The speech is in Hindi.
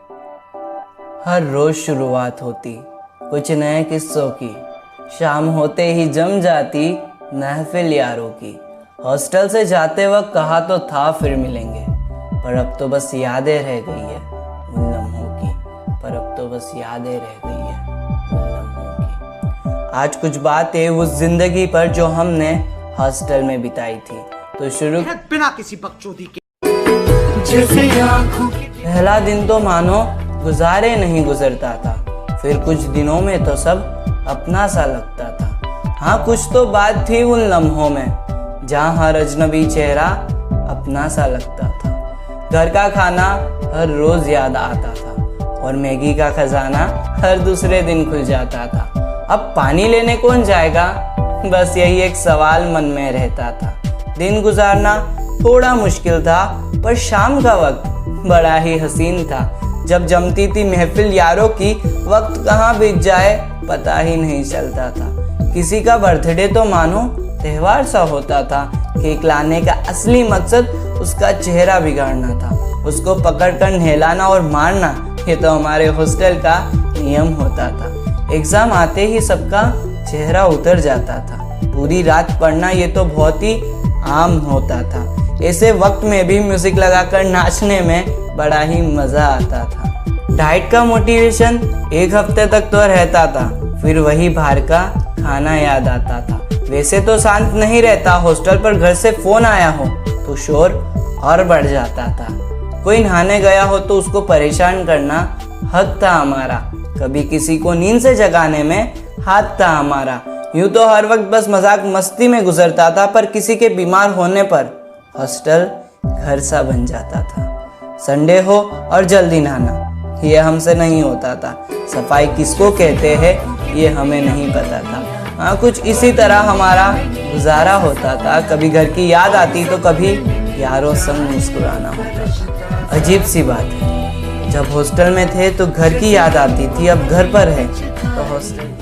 हर रोज शुरुआत होती कुछ नए किस्सों की, शाम होते ही जम जाती महफिल यारों की। हॉस्टल से जाते वक्त कहा तो था फिर मिलेंगे, पर अब तो बस यादें रह गई है उन लम्हों की। पर अब तो बस यादें रह गई है उन लम्हों की। आज कुछ बातें उस जिंदगी पर जो हमने हॉस्टल में बिताई थी। तो शुरू बिना किसी बकचोदी के। पहला दिन तो मानो गुजारे नहीं गुजरता था, फिर कुछ दिनों में तो सब अपना सा लगता था। हाँ, कुछ तो बात थी उन लम्हों में जहाँ हर अजनबी चेहरा अपना सा लगता था। घर का खाना हर रोज याद आता था और मैगी का खजाना हर दूसरे दिन खुल जाता था। अब पानी लेने कौन जाएगा, बस यही एक सवाल मन में रहता था। दिन गुजारना थोड़ा मुश्किल था, पर शाम का वक्त बड़ा ही हसीन था। जब जमती थी महफिल यारों की, वक्त कहाँ बीत जाए पता ही नहीं चलता था। किसी का बर्थडे तो मानो त्योहार सा होता था। केक लाने का असली मकसद उसका चेहरा बिगाड़ना था, उसको पकड़कर नहलाना और मारना, ये तो हमारे हॉस्टल का नियम होता था। एग्जाम आते ही सबका चेहरा उतर जाता था। पूरी रात पढ़ना ये तो बहुत ही आम होता था। ऐसे वक्त में भी म्यूजिक लगाकर नाचने में बड़ा ही मजा आता था। डाइट का मोटिवेशन एक हफ्ते तक तो रहता था, फिर वही बाहर का खाना याद आता था। वैसे तो शांत नहीं रहता हॉस्टल, पर घर से फोन आया हो तो शोर और बढ़ जाता था। कोई नहाने गया हो तो उसको परेशान करना हक था हमारा। कभी किसी को नींद से जगाने में हाथ था हमारा। यूं तो हर वक्त बस मजाक मस्ती में गुजरता था, पर किसी के बीमार होने पर हॉस्टल घर सा बन जाता था। संडे हो और जल्दी नहाना, ये हमसे नहीं होता था। सफाई किसको कहते हैं ये हमें नहीं पता था। हाँ, कुछ इसी तरह हमारा गुजारा होता था। कभी घर की याद आती तो कभी यारों संग मुस्कुराना होता था। अजीब सी बात है, जब हॉस्टल में थे तो घर की याद आती थी, अब घर पर है तो हॉस्टल